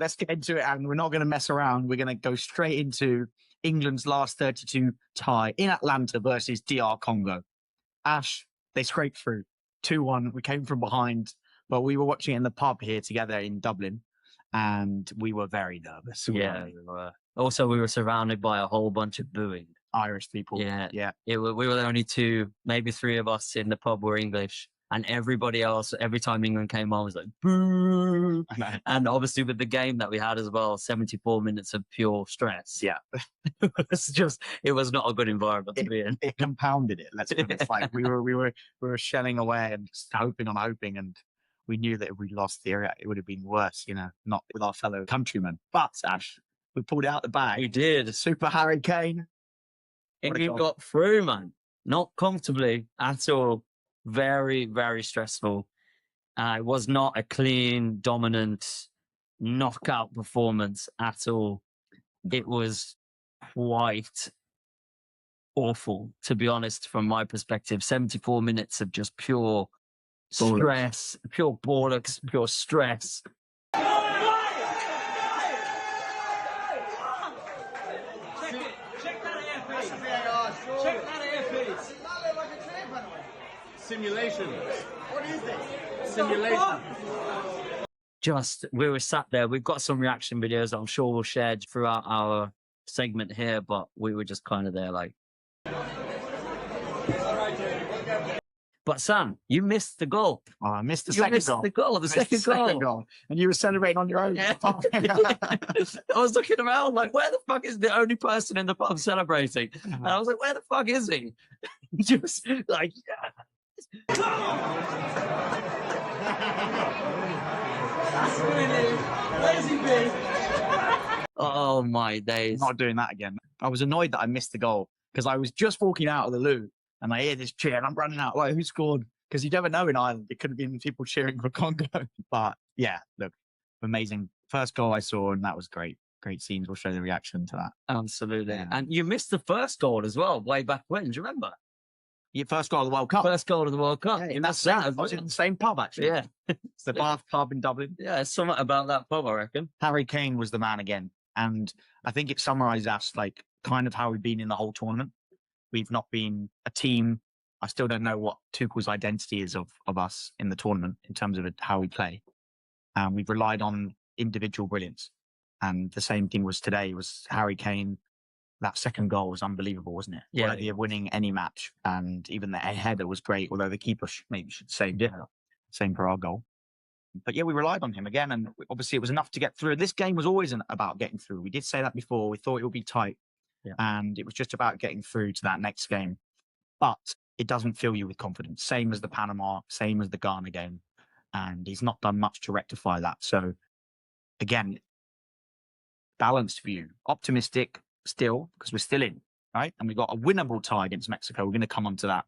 let's get into it. And we're not going to mess around. We're going to go straight into England's last 32 tie in Atlanta versus DR Congo. Ash, they scraped through 2-1. We came from behind, but we were watching it in the pub here together in Dublin, and we were very nervous. Yeah, we were. Also, we were surrounded by a whole bunch of booing Irish people. Yeah. We were the only 2, maybe 3 of us in the pub were English. And everybody else, every time England came on, was like, boo. And obviously with the game that we had as well, 74 minutes of pure stress. Yeah. it was not a good environment to be in. It compounded it. Let's put it like we were shelling away and just hoping. And we knew that if we lost the area, it would have been worse, not with our fellow countrymen. But Ash, we pulled it out the bag. We did. Super Harry Kane. England got through, man. Not comfortably at all. Very, very stressful. It was not a clean, dominant knockout performance at all. It was quite awful, to be honest, from my perspective. 74 minutes of just pure stress, pure bollocks, pure stress. Simulation. What is this? Simulation. We were sat there. We've got some reaction videos that I'm sure we'll share throughout our segment here, but we were just kind of there like. But Sam, you missed the goal. Oh, I missed the second goal. The second goal. And you were celebrating on your own. Yeah. I was looking around like, where the fuck is the only person in the pub celebrating? And I was like, where the fuck is he? Just like, yeah. Where's he been? Oh my days. I'm not doing that again. I was annoyed that I missed the goal because I was just walking out of the loo and I hear this cheer and I'm running out like, who scored? Because you never know in Ireland. It could have been people cheering for Congo. But yeah, look, amazing. First goal I saw and that was great. Great scenes. We'll show the reaction to that. Absolutely. Yeah. And you missed the first goal as well, way back when. Do you remember? Your first goal of the World Cup. First goal of the World Cup. Yeah, I was in the same pub, actually. Yeah. It's the Bath pub in Dublin. Yeah, something about that pub, I reckon. Harry Kane was the man again. And I think it summarizes us like kind of how we've been in the whole tournament. We've not been a team. I still don't know what Tuchel's identity is of us in the tournament in terms of how we play. We've relied on individual brilliance. And the same thing was today, was Harry Kane. That second goal was unbelievable, wasn't it? Yeah. The idea of winning any match. And even the header was great, although the keeper maybe should say, same for our goal. But yeah, we relied on him again. And obviously it was enough to get through. This game was always about getting through. We did say that before. We thought it would be tight. Yeah. And it was just about getting through to that next game. But it doesn't fill you with confidence. Same as the Panama, same as the Ghana game. And he's not done much to rectify that. So again, balanced view, optimistic still, because we're still in, right? And we've got a winnable tie against Mexico. We're going to come on to that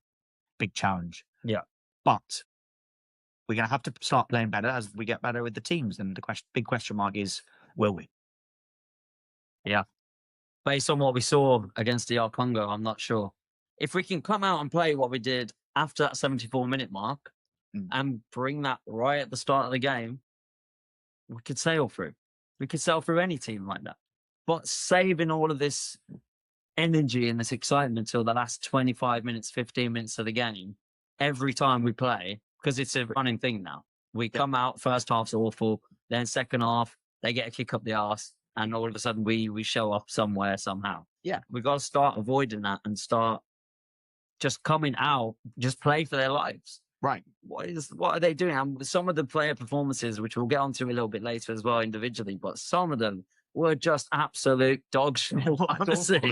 big challenge. Yeah. But we're going to have to start playing better as we get better with the teams. And the big question mark is, will we? Yeah. Based on what we saw against DR Congo, I'm not sure. If we can come out and play what we did after that 74-minute mark and bring that right at the start of the game, we could sail through. We could sail through any team like that. But saving all of this energy and this excitement until the last 25 minutes, 15 minutes of the game, every time we play, because it's a running thing now. We come out, first half's awful, then second half, they get a kick up the arse, and all of a sudden we show up somewhere, somehow. Yeah. We've got to start avoiding that and start just coming out, just play for their lives. Right. What are they doing? And some of the player performances, which we'll get onto a little bit later as well individually, but some of them were just absolute dog shit, honestly.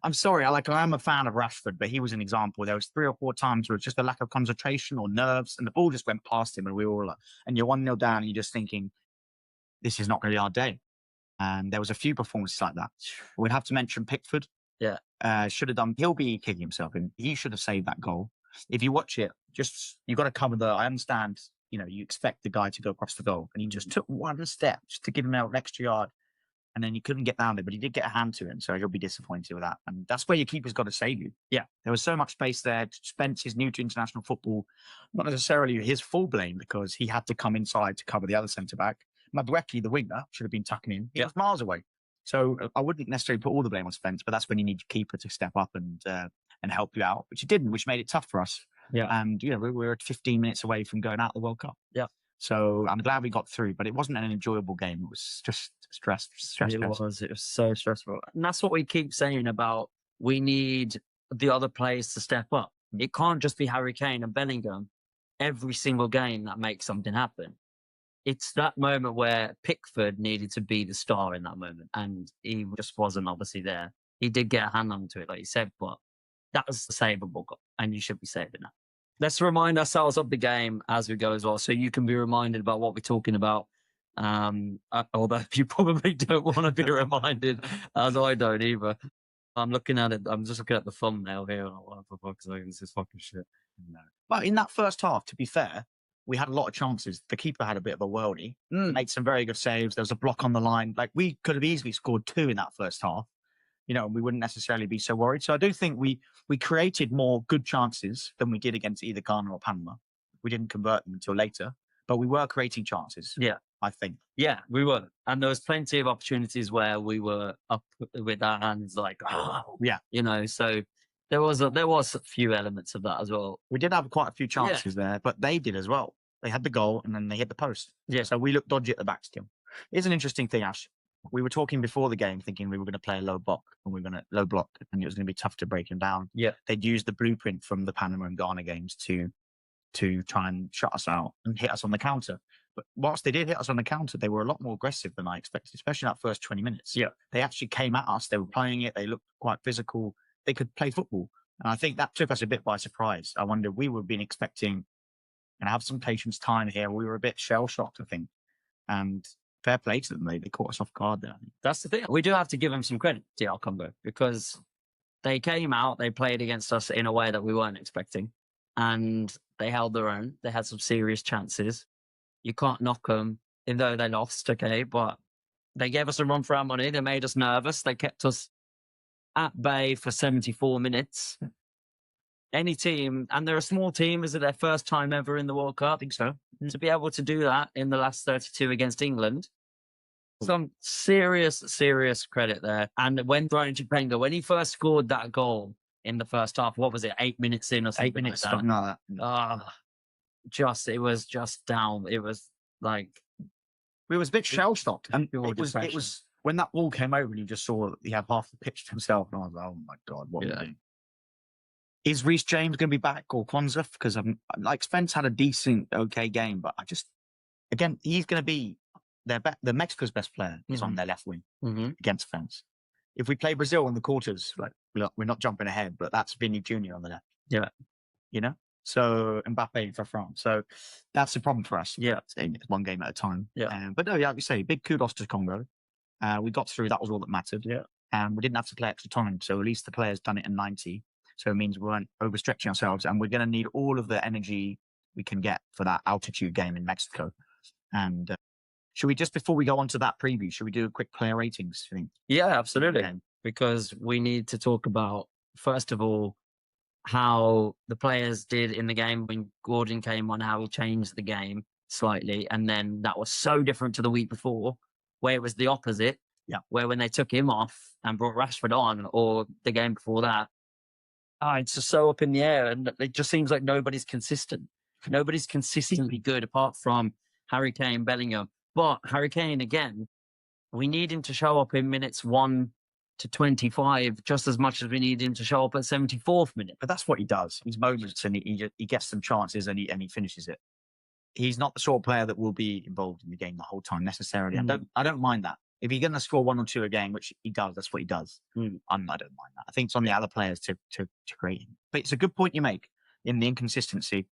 I'm sorry, I am a fan of Rashford, but he was an example. There was 3 or 4 times where it's just a lack of concentration or nerves, and the ball just went past him, and we were all and you're 1-0 down, and you're just thinking, this is not going to be our day. And there was a few performances like that. We'd have to mention Pickford. Yeah. Should have done, he'll be kicking himself in. He should have saved that goal. If you watch it, you've got to cover I understand, you expect the guy to go across the goal, and he just took one step just to give him an extra yard. And then he couldn't get down there, but he did get a hand to him. So he'll be disappointed with that. And that's where your keeper's got to save you. Yeah. There was so much space there. Spence is new to international football. Not necessarily his full blame, because he had to come inside to cover the other centre-back. Madueke, the winger, should have been tucking in. He Yeah. was miles away. So I wouldn't necessarily put all the blame on Spence, but that's when you need your keeper to step up and help you out, which he didn't, which made it tough for us. Yeah. And, we were 15 minutes away from going out the World Cup. Yeah. So I'm glad we got through, but it wasn't an enjoyable game. It was just stress. It was so stressful. And that's what we keep saying about we need the other players to step up. It can't just be Harry Kane and Bellingham every single game that makes something happen. It's that moment where Pickford needed to be the star in that moment, and he just wasn't obviously there. He did get a hand onto it, like you said, but that was a savable goal, and you should be saving that. Let's remind ourselves of the game as we go as well, so you can be reminded about what we're talking about. Although you probably don't want to be reminded, as I don't either. I'm looking at it. I'm just looking at the thumbnail here. And I'm like, for fuck's sake, this is fucking shit. No. But in that first half, to be fair, we had a lot of chances. The keeper had a bit of a worldie, made some very good saves. There was a block on the line. Like, we could have easily scored 2 in that first half. We wouldn't necessarily be so worried. So I do think we created more good chances than we did against either Ghana or Panama. We didn't convert them until later, but we were creating chances. Yeah. I think. Yeah, we were. And there was plenty of opportunities where we were up with our hands like, oh, yeah. So there was a few elements of that as well. We did have quite a few chances there, but they did as well. They had the goal and then they hit the post. Yeah. So we looked dodgy at the back still. It's an interesting thing, Ash. We were talking before the game thinking we were going to play a low block and and it was going to be tough to break him down. Yeah. They'd used the blueprint from the Panama and Ghana games to try and shut us out and hit us on the counter. But whilst they did hit us on the counter, they were a lot more aggressive than I expected, especially that first 20 minutes. Yeah. They actually came at us. They were playing it. They looked quite physical. They could play football. And I think that took us a bit by surprise. I wonder, we would have been expecting and have some patience time here. We were a bit shell-shocked, I think. And fair play to them. They caught us off guard there. That's the thing. We do have to give them some credit, DR Congo, because they came out, they played against us in a way that we weren't expecting. And they held their own. They had some serious chances. You can't knock them, even though they lost, okay? But they gave us a run for our money. They made us nervous. They kept us at bay for 74 minutes. Any team, and they're a small team, is it their first time ever in the World Cup? I think so. To be able to do that in the last 32 against England, some serious credit there. And when Brian Chipenga, when he first scored that goal in the first half, what was it, 8 minutes in or something? 8 minutes, like something like that. It was just down. It was like, we was a bit shell shocked, and pure it was depression. when that ball came over and you just saw that he had half the pitch to himself, and I was like, oh my god, what are we doing? Is Reece James going to be back, or Kwanzaa? Because I'm like, Spence had a decent, okay game, but again, he's going to be the Mexico's best player is on their left wing against Spence. If we play Brazil in the quarters, like, look, we're not jumping ahead, but that's Vinny Jr. on the left. Yeah. So Mbappe for France. So that's the problem for us. Yeah. It's one game at a time. Yeah. But no, like we say, big kudos to Congo. We got through. That was all that mattered. Yeah. And we didn't have to play extra time. So at least the players done it in 90. So it means we weren't overstretching ourselves. And we're going to need all of the energy we can get for that altitude game in Mexico. And should we, just before we go on to that preview, should we do a quick player ratings, I think? Yeah, absolutely. Because we need to talk about, first of all, how the players did in the game when Gordon came on, how he changed the game slightly. And then that was so different to the week before, where it was the opposite. Yeah. Where when they took him off and brought Rashford on, or the game before that, it's just so up in the air. And it just seems like nobody's consistent. Nobody's consistently good apart from Harry Kane, Bellingham. But Harry Kane, again, we need him to show up in minutes 1 to 25 just as much as we need him to show up at 74th minute. But that's what he does. He's moments and he gets some chances and he finishes it. He's not the sort of player that will be involved in the game the whole time necessarily. I don't mind that. If you're going to score 1 or 2 a game, which he does, that's what he does. I don't mind that. I think it's on the other players to create him. But it's a good point you make in the inconsistency.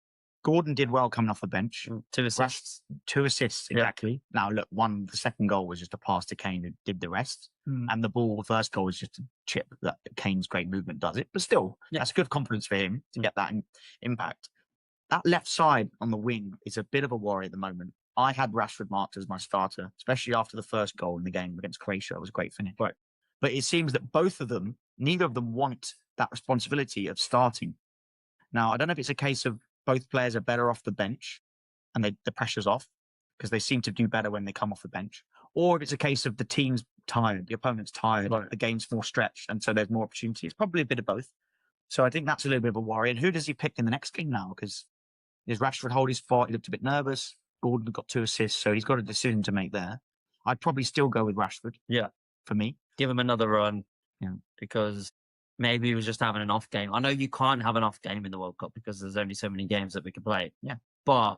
Gordon did well coming off the bench. 2 assists. 2 assists, exactly. Yeah. Now, look, the second goal was just a pass to Kane who did the rest. And the first goal was just a chip that Kane's great movement does it. But still, that's good confidence for him to get that impact. That left side on the wing is a bit of a worry at the moment. I had Rashford marked as my starter, especially after the first goal in the game against Croatia. It was a great finish. Right. But it seems that neither of them want that responsibility of starting. Now, I don't know if it's a case of both players are better off the bench and the pressure's off, because they seem to do better when they come off the bench. Or if it's a case of the team's tired, the opponent's tired, Right. the game's more stretched, and so there's more opportunity. It's probably a bit of both. So I think that's a little bit of a worry. And who does he pick in the next game now? Because does Rashford hold his spot? He looked a bit nervous. Gordon got 2 assists, so he's got a decision to make there. I'd probably still go with Rashford. Yeah. For me. Give him another run. Yeah. Because maybe he was just having an off game. I know you can't have an off game in the World Cup because there's only so many games that we can play. Yeah. But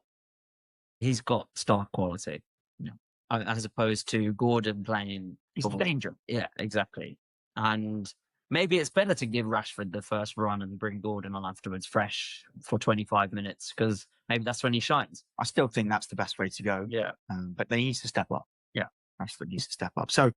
he's got star quality. Yeah. As opposed to Gordon playing. He's in danger. Yeah, exactly. And maybe it's better to give Rashford the first run and bring Gordon on afterwards fresh for 25 minutes because maybe that's when he shines. I still think that's the best way to go. Yeah. But they need to step up. Yeah. Rashford needs to step up. So